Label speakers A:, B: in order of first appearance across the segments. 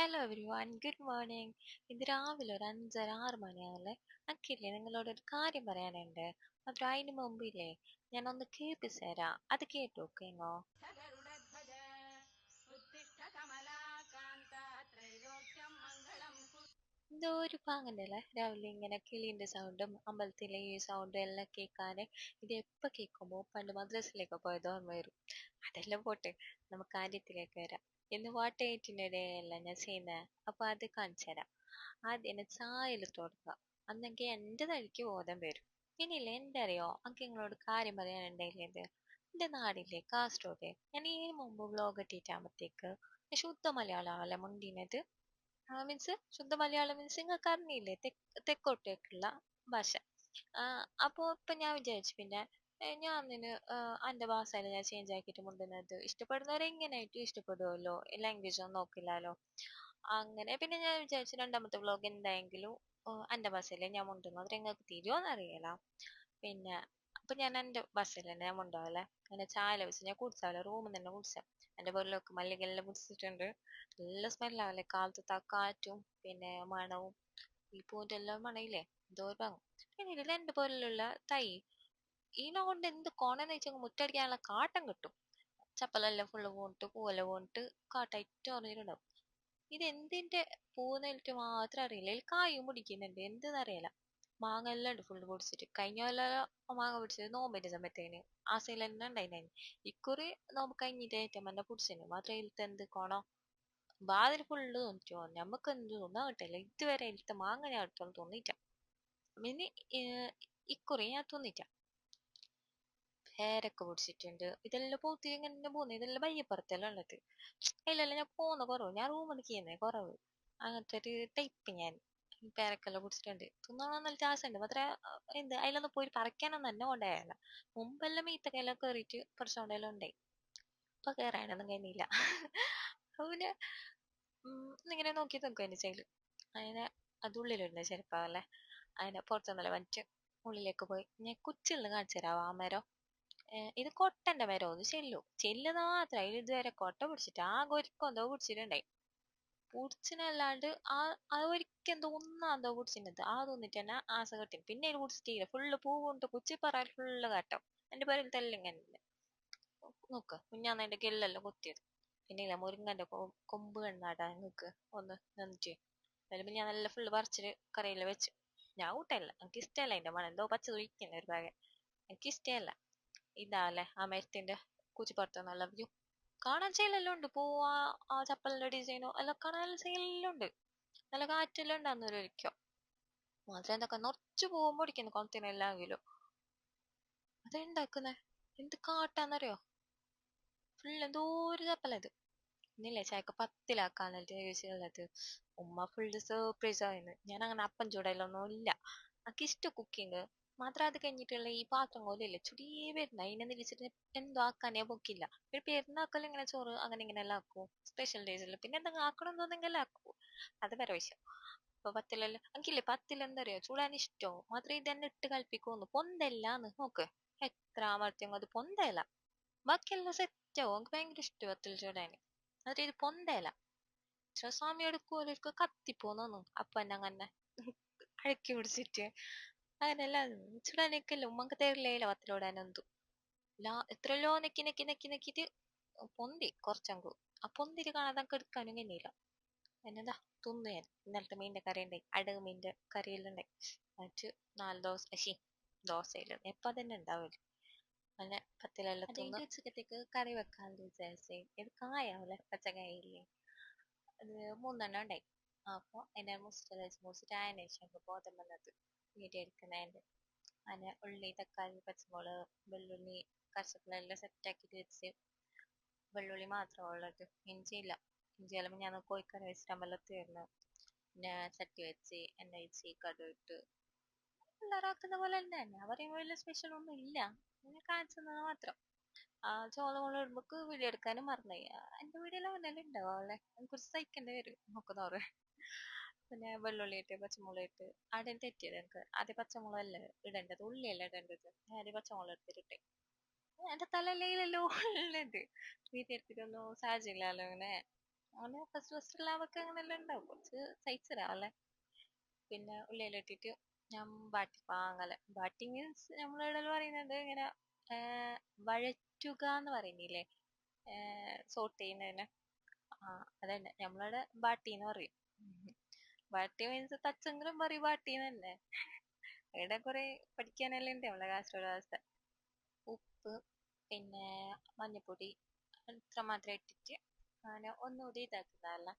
A: Hello every one, good morning. ഇത് രാവിലെ ഒരു 5:30, 6 മണിയാണല്ലേ. എനിക്കില്ലേ നിങ്ങളോട് ഒരു കാര്യം പറയാനുണ്ട്. മാത്രം അതിന് മുമ്പില്ലേ ഞാനൊന്ന് കേൾപ്പിച്ചു തരാം. അത് കേട്ടു നോക്കേങ്ങോ.
B: ഗരുഡധ്വജ ഉത്തിഷ്ഠ കമലാകാന്ത ത്രൈലോക്യം മംഗളം
A: എന്തോ ഒരു പാങ്ങണ്ടല്ലേ രാവിലെ ഇങ്ങനെ കിളീന്റെ സൗണ്ടും അമ്പലത്തിലെ ഈ സൗണ്ടും എല്ലാം കേൾക്കാന്. ഇത് എപ്പോ കേൾക്കുമ്പോ പണ്ട് മദ്രസയിലേക്ക് പോയത് ഓർമ്മ വരും. അതെല്ലാം പോട്ടെ, നമുക്ക് കാര്യത്തിലേക്ക് വരാം. ഇന്ന് വാട്ടേറ്റിനിടെയല്ല ഞാൻ ചെയ്യുന്നത്. അപ്പൊ അത് കാണിച്ചു തരാം. ആദ്യം എന്നെ ചായയിൽ തുടങ്ങാം. അന്നെങ്കിൽ എന്റെ തടിക്ക് ബോധം വരും. പിന്നില്ലേ എന്റെ അറിയോ എനിക്ക് നിങ്ങളോട് കാര്യം പറയാനുണ്ടായില്ലേ. എന്റെ നാടില്ലേ കാസർഗോഡ്. ഞാൻ ഈ മുമ്പ് വ്ലോഗ് ഇട്ടിട്ടാകുമ്പത്തേക്ക് ശുദ്ധ മലയാളമല്ല മുണ്ടിനത്. മീൻസ് ശുദ്ധ മലയാളം മീൻസ് നിങ്ങൾക്ക് അറിഞ്ഞില്ലേ തെക്കോട്ടേക്കുള്ള ഭാഷ. അപ്പൊ ഇപ്പൊ ഞാൻ വിചാരിച്ചു പിന്നെ ഞാൻ അന്നിന് എന്റെ ഭാഷയിൽ ഞാൻ ചേഞ്ച് ആക്കിയിട്ട് മുണ്ടുന്നത് ഇഷ്ടപ്പെടുന്നവരെ എങ്ങനെയായിട്ടും ഇഷ്ടപ്പെടുമല്ലോ, ലാംഗ്വേജ് ഒന്നും നോക്കില്ലല്ലോ. അങ്ങനെ പിന്നെ ഞാൻ വിചാരിച്ചു രണ്ടാമത്തെ വ്ലോഗ് എന്തായെങ്കിലും എന്റെ ഭാഷയിലെ ഞാൻ മുണ്ടുന്നു. അത് നിങ്ങൾക്ക് തീരുമോന്ന് അറിയില്ല. പിന്നെ അപ്പൊ ഞാൻ എന്റെ ബസ്സിൽ തന്നെ ഞാൻ കൊണ്ടുപോകലെ. അങ്ങനെ ചായ വെച്ച് ഞാൻ കുടിച്ചാലോ റൂമിൽ തന്നെ കുടിച്ച. എന്റെ പുറലൊക്കെ മല്ലികെല്ലാം കുടിച്ചിട്ടുണ്ട്. നല്ല സ്മെല്ലാവല്ലേ കാലത്ത് ആ കാറ്റും പിന്നെ മണവും. ഈ പൂവിന്റെ എല്ലാം മണയില്ലേ എന്തോ ഒരു ഭാഗം. പിന്നെ ഇതിൽ എന്റെ പുറലുള്ള തൈ ഇതിനെ കൊണ്ട് എന്ത് കോണെന്ന് വെച്ചാൽ മുറ്റടിക്കാനുള്ള കാട്ടം കിട്ടും. ചപ്പലെല്ലാം ഫുള്ള് പോന്നിട്ട് പൂവെല്ലാം പോന്നിട്ട് കാട്ടായിട്ട് പറഞ്ഞിട്ടുണ്ടാവും. ഇത് എന്തിന്റെ പൂന്നിട്ട് മാത്രം അറിയില്ല. ഇതിൽ കായും പിടിക്കുന്നുണ്ട് എന്തെന്ന് അറിയില്ല. മാങ്ങ എല്ലാം ഉണ്ട് ഫുള്ള് പൊടിച്ചിട്ട്. കഴിഞ്ഞ കൊല്ലം മാങ്ങ പിടിച്ചത് നോമ്പിന്റെ സമയത്തേന് ആ സൈഡിൽ തന്നെ ഉണ്ടായിന്. ഇക്കുറി നോമ്പ് കഴിഞ്ഞിട്ട് ഏറ്റവും തന്നെ പിടിച്ചതിന് മാത്രം ഇതിലത്തെ എന്ത് കോണോ ബാതിൽ ഫുള്ള് തോന്നിട്ടോ ഞമ്മക്ക് എന്ത് തോന്നാ കിട്ടില്ല. ഇതുവരെ ഇതിലത്തെ മാങ്ങ ഞാൻ എടുത്തോളം തോന്നിട്ട. പിന്നെ ഇക്കുറി ഞാൻ തോന്നിട്ട. പേരൊക്കെ പിടിച്ചിട്ടുണ്ട്. ഇതെല്ലാം പൂത്തി ഇങ്ങനെ പോകുന്നു. ഇതെല്ലാം ബയ്യപ്പുറത്തെല്ലാം ഉള്ളത്. ഇല്ലല്ല ഞാൻ പോകുന്ന കുറവ്. ഞാൻ റൂമിൽ നിൽക്കുന്നേ കുറവ്. അങ്ങനത്തെ ഒരു ടൈപ്പ് ഞാൻ. പേരക്കെല്ലാം പിടിച്ചിട്ടുണ്ട്. തിന്നോളം നല്ല രസമുണ്ട്. മാത്രമേ എന്ത് അതിലൊന്നും പോയി പറിക്കാനൊന്നും തന്നെ കൊണ്ടായല്ല. മുമ്പെല്ലാം ഈത്തക്കെല്ലാം കയറിയിട്ട് കുറച്ചുകൊണ്ടെല്ലാം ഉണ്ടായി. ഇപ്പൊ കേറാനൊന്നും കഴിഞ്ഞില്ല. അപ്പൊ പിന്നെ ഇങ്ങനെ നോക്കി നിൽക്കും എന്റെ സൈഡിൽ. അങ്ങനെ അത് ഉള്ളിലിരുന്ന ചെരുപ്പാവല്ലേ. അതിനെ പുറത്തുനിന്നല്ല വന്നിട്ട് ഉള്ളിലേക്ക് പോയി. ഞാൻ കുച്ചിലിന് കാണിച്ചു തരാം ആ മരം. ഇത് കൊട്ടന്റെ മരം ഒന്ന് ചെല്ലുന്ന മാത്രം. അതിൽ ഇതുവരെ കൊട്ട പിടിച്ചിട്ട് ആകെ ഒരിക്കെന്തോ പിടിച്ചിട്ടുണ്ടായി. പുടിച്ചിനല്ലാണ്ട് ആ ഒരിക്കെന്തോ ഒന്നാന്തോ പിടിച്ചിരുന്നത് ആ തോന്നിട്ട് തന്നെ ആസ കെട്ടി. പിന്നെ ഇത് പിടിച്ചിട്ടില്ല. ഫുള്ള് പൂ കൊണ്ട് കുച്ചി പറ ഫുള്ള് കാട്ടം. എന്റെ പേരിൽ തെല്ലാം ഇങ്ങനെ നോക്ക് കുഞ്ഞാന്ന് അതിന്റെ ഗെല്ലെല്ലാം കുത്തിയത്. പിന്നെ ഇല്ല മുരിങ്ങന്റെ കൊമ്പ് കണ്ണാടാ നിങ്ങക്ക് ഒന്ന് നന്നിട്ട്. അതിൽ ഞാൻ നല്ല ഫുള്ള് പറിച്ചിട്ട് കറിയെല്ലാം വെച്ചു. ഞാൻ കൂട്ടല്ല, എനിക്ക് ഇഷ്ടമല്ല അതിന്റെ മണം. എന്തോ പച്ച തൊഴിക്കുന്ന ഒരു ഭാഗം എനിക്ക് ഇഷ്ടമല്ല. ഇതാല്ലേ ആ മരത്തിന്റെ കുച്ചിപ്പുറത്ത് നല്ല വ്യൂ കാണാൻ. ചെയ്യലെല്ലാം ഉണ്ട്. പൂവാ ആ ചപ്പലിന്റെ ഡിസൈനോ എല്ലാം കാണാൻ ചെയ്യലെല്ലാം ഉണ്ട്. നല്ല കാറ്റെല്ലാം ഉണ്ടാകുന്ന ഒരിക്കോ മാത്രം എന്തൊക്കെ നിറച്ചു പോകുമ്പോ ഇരിക്കുന്നു കുളത്തിനെല്ലാമെങ്കിലും. അതെണ്ടാക്കുന്നേ എന്ത് കാട്ടാന്നറിയോ. ഫുൾ എന്തോ ഒരു ചപ്പലത്. ഇന്നില്ലേ ചായക്ക് പത്തിലാക്കാന്നിട്ട് ചോദിച്ചുള്ളത്. ഉമ്മ ഫുള്ള് സർപ്രൈസ് ആയിരുന്നു. ഞാൻ അങ്ങനെ അപ്പം ചൂടലൊന്നും ഇല്ല. എനിക്ക് ഇഷ്ടം കുക്കിങ്. മാത്രം അത് കഴിഞ്ഞിട്ടുള്ള ഈ പാത്രം കോലില്ലേ ചുടിയേ വരുന്ന അതിനെ നിരിച്ചിട്ട് എന്തോ ആക്കാനേ പൊക്കില്ല. ഒരു പെരുന്നാക്കെല്ലാം ഇങ്ങനെ ചോറ് അങ്ങനെ ഇങ്ങനെ എല്ലാം ആക്കും. സ്പെഷ്യൽ ഡേയ്സിൽ പിന്നെ എന്തെങ്കിലും ആക്കണം തോന്നെങ്കിൽ ആക്കും. അത് വേറെ വിഷയം. ഇപ്പൊ പത്തിലെല്ലാം എനിക്കില്ലേ പത്തിൽ എന്താ അറിയോ ചൂടാൻ ഇഷ്ടോ. മാത്രം ഇതെന്നെ ഇട്ട് കളിപ്പിക്കുമെന്ന് പൊന്തല്ലാന്ന് നോക്ക്. എത്ര അമർത്തിയും അത് പൊന്തല്ല. ബാക്കിയെല്ലാം സെറ്റ് ആവും. എനിക്ക് ഭയങ്കര ഇഷ്ടം പത്തിൽ ചൂടാൻ. എന്നിട്ട് ഇത് പൊന്തല്ല. സ്വാമി എടുക്കുമല്ലോ കത്തിപ്പോന്നു അപ്പൊ തന്നെ അങ്ങനെ അഴക്കി പിടിച്ചിട്ട് അങ്ങനെയല്ല. ചുടാനൊക്കെയല്ലോ ഉമ്മക്ക് തരില്ലേല പത്തിലോടാനൊന്നും. എത്രയല്ലോ നെക്കി നെക്കി നെക്കി നെക്കിട്ട് പൊന്തി കുറച്ചങ്കു. ആ പൊന്തിട്ട് കാണാതെ എടുക്കാനും കഴിഞ്ഞില്ല. എന്നതാ തിന്നു ഞാൻ. ഇന്നലത്തെ മീനിന്റെ കറി ഉണ്ടായി. അടവ് മീനിന്റെ കറിയെല്ലാം ഉണ്ടായി. എന്നിട്ട് 4 ദോശ ദോശയില്ല എപ്പ തന്നെ ഉണ്ടാവില്ല. അങ്ങനെ പത്തിലെല്ലാം തിന്ന് ഉച്ചക്കത്തേക്ക് കറി വെക്കാന്ന് വിചാരിച്ചേ. ഇത് കായാവല്ലേ പച്ചക്കായില്ലേ. അത് 3 എണ്ണം ഉണ്ടായി. അപ്പൊ അതിനെ മുറിച്ചിട്ട് അതിന് ശേഷം എനിക്ക് ബോധം വന്നത് വീഡിയോ എടുക്കുന്നതിന്റെ. അങ്ങനെ ഉള്ളി തക്കാളി പച്ചമുളക് വെള്ളുള്ളി കറിവേപ്പില സെറ്റാക്കിയിട്ട് വെച്ച്. വെള്ളുള്ളി മാത്രമേ ഉള്ളത്, ഇഞ്ചിയില്ല. ഇഞ്ചിയെല്ലാം ഞാൻ കോഴിക്കറി വെച്ചിട്ട് അമ്പലം തീർന്നു. പിന്നെ ചട്ടി വെച്ച് എണ്ണ ഒഴിച്ച് കടുക് ഇട്ട് എല്ലാവരും പോലെ തന്നെ. ഞാൻ പറയുമ്പോൾ വലിയ സ്പെഷ്യൽ ഒന്നും ഇല്ല. ഇങ്ങനെ കാണിച്ചു തന്നത് മാത്രം. ചോളം ഇടുമ്പോക്ക് വീഡിയോ എടുക്കാനും മറന്നുപോയി. എന്റെ വീഡിയോയിൽ അങ്ങനെ ഉണ്ടാവും അല്ലേ. കുറച്ച് സഹിക്കേണ്ടി വരും നോക്കുന്നവര്. പിന്നെ വെള്ളുള്ളി ഇട്ട് പച്ചമുളക് ഇട്ട് ആദ്യം തെറ്റിയത് എനിക്ക്. ആദ്യം പച്ചമുളക് അല്ല ഇടേണ്ടത്, ഉള്ളിയല്ല ഇടേണ്ടത്. ഞാൻ ആദ്യം പച്ചമുളക് എടുത്തിട്ടെ. എന്റെ തലയിലെല്ലാം ഉള്ളത് വീഡിയോ എടുത്തിട്ടൊന്നും സാഹചര്യമില്ലല്ലോ അങ്ങനെ. അങ്ങനെ ഫസ്റ്റ് എല്ലാവർക്ക് അങ്ങനെല്ലാം ഉണ്ടാവും കുറച്ച് സൈസ് ഇടാവല്ലേ. പിന്നെ ഉള്ളിയെല്ലാം ഇട്ടിട്ട് ഞാൻ ബാട്ടി പാങ്ങല ബാട്ടി മീൻസ് നമ്മളിവിടെ പറയുന്നത് ഇങ്ങനെ വഴറ്റുക എന്ന് പറയുന്നില്ലേ, സോട്ട് ചെയ്യുന്നതിന്. ആ അതന്നെ നമ്മളിവിടെ ബാട്ടി എന്ന് പറയും. ബാട്ടി മീൻസ് തച്ചെങ്കിലും പറയും ബാട്ടിന്ന് തന്നെ. ഇവിടെ കുറെ പഠിക്കാനെല്ലാം ഉണ്ട് നമ്മളെ കാസർഗോഡ് ഭാഷ. ഉപ്പ് പിന്നെ മഞ്ഞപ്പൊടി ഇത്ര മാത്രം ഇട്ടിട്ട് അങ്ങനെ ഒന്നുകൂടി ഇതാക്കുന്നതല്ല.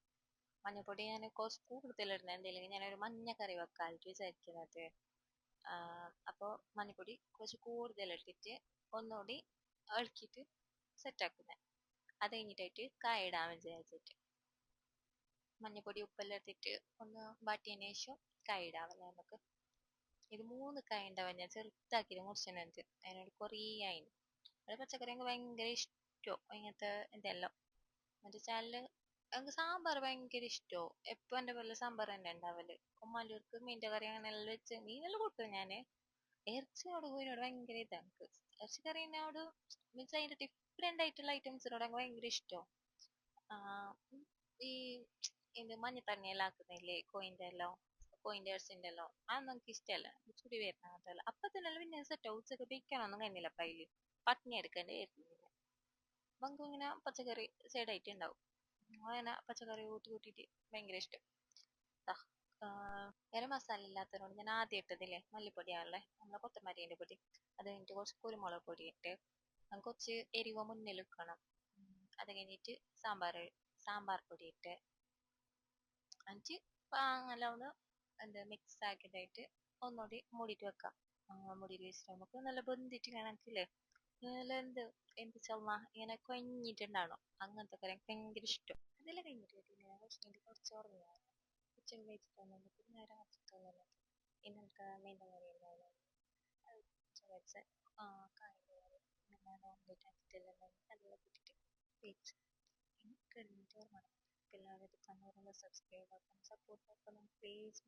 A: മഞ്ഞപ്പൊടി ഞാൻ കുറച്ച് കൂടുതലിടുന്നത് എന്തെങ്കിലും ഞാനൊരു മഞ്ഞക്കറി വെക്കാനായിട്ട് വിചാരിക്കുന്നത്. അപ്പോൾ മഞ്ഞപ്പൊടി കുറച്ച് കൂടുതൽ ഇട്ടിട്ട് ഒന്നുകൂടി ഇളക്കിയിട്ട് സെറ്റാക്കുന്നത്. അത് കഴിഞ്ഞിട്ടായിട്ട് കായ ഇടാൻ വിചാരിച്ചിട്ട് മഞ്ഞപ്പൊടി ഉപ്പെല്ലാം ഇട്ടിട്ട് ഒന്ന് വാട്ടിയതിന് ശേഷം കായ ഇടാമല്ലോ നമുക്ക്. ഇത് 3 കായ ഉണ്ടാവും, ഞാൻ ചെറുതാക്കിയിട്ട് മുറിച്ചിട്ടുണ്ട്. അതിനോട് കുറേ ആയിന്. അത് പച്ചക്കറി എനിക്ക് ഭയങ്കര ഇഷ്ടോ ഇങ്ങനത്തെ ഇതെല്ലാം. എന്നുവെച്ചാല് എനിക്ക് സാമ്പാർ ഭയങ്കര ഇഷ്ടോ. എപ്പോ എന്റെ പോലെ സാമ്പാർ തന്നെ ഉണ്ടാവല്. ഉമ്മാൻ്റെ മീൻ്റെ കറി അങ്ങനെ എല്ലാം വെച്ച് മീനെല്ലാം കൂട്ടും ഞാന്. ഇറച്ചിയോട് കോഴിനോട് ഭയങ്കര ഇതാണ് എനിക്ക്. ഇറച്ചിക്കറീനോട് മീൻസ് അതിന്റെ ഡിഫറെന്റ് ആയിട്ടുള്ള ഐറ്റംസിനോട് എനിക്ക് ഭയങ്കര ഇഷ്ടോ. ഈ ഇത് മഞ്ഞത്തണ്ണിയെല്ലാം ആക്കുന്നില്ലേ കോയിന്റെ എല്ലാം, കോയിന്റെ ഇറച്ചിന്റെ എല്ലാം, അതൊന്നും എനിക്ക് ഇഷ്ടമല്ല. ചുടി വരുന്ന അങ്ങനത്തെ അപ്പൊ തന്നെ പിന്നെ സെറ്റ് ഉച്ചക്ക് ബേക്കാനൊന്നും കഴിഞ്ഞില്ല. പൈല് പട്ടിണി എടുക്കേണ്ടി വരുന്നില്ല. നമുക്ക് ഇങ്ങനെ പച്ചക്കറി സൈഡായിട്ട് ഉണ്ടാവും. അങ്ങനെ പച്ചക്കറി കൂട്ടിയിട്ട് ഭയങ്കര ഇഷ്ടം. ഗരം മസാല ഇല്ലാത്തതിനോട് ഞാൻ ആദ്യം ഇട്ടതില്ലേ മല്ലിപ്പൊടിയാണല്ലേ, നമ്മളെ കൊത്തമല്ലിന്റെ പൊടി. അത് കഴിഞ്ഞിട്ട് കുറച്ച് കുരുമുളക് പൊടി ഇട്ട് കുറച്ച് എരിവ് മുന്നിൽ വെക്കണം. അത് കഴിഞ്ഞിട്ട് സാമ്പാർ പൊടി ഇട്ട് എന്നിട്ട് അങ്ങനെ ഒന്ന് എന്താ മിക്സ് ആക്കിയതായിട്ട് ഒന്നുകൂടി മൂടിയിട്ട് വെക്കാം. മൂടിയിട്ട് വെച്ചിട്ട് നമുക്ക് നല്ല ബന്ധിട്ട് കണക്കില്ലേ നല്ല എന്ത് ചൊമ്മ ഇങ്ങനെ കൊഞ്ഞിട്ടുണ്ടാവണം. അങ്ങനത്തെ കറി എനിക്ക് ഭയങ്കര ഇഷ്ടം. അതെല്ലാം കഴിഞ്ഞിട്ട് കുറച്ച് ഉറങ്ങിയാണ് ഉച്ചക്ക് കഴിച്ചിട്ടൊന്നുമില്ല. പിന്നെ നേരെ വച്ചിട്ടൊന്നുമില്ല. ഇന്നലത്തെ മീൻ്റെ കറി ഉണ്ടായിരുന്നു. അത് വെച്ച കായൻ്റെ കറി പിന്നെ ഓംലെറ്റ് ആക്കിയിട്ടെല്ലാം അതെല്ലാം കൂട്ടിയിട്ട് കഴിച്ചു. എനിക്ക് കഴിഞ്ഞിട്ട് ഓർമ്മ എല്ലാവരും കണ്ണൂരിൽ സബ്സ്ക്രൈബ് ആക്കണം, സപ്പോർട്ട് ആക്കണം പ്ലീസ്.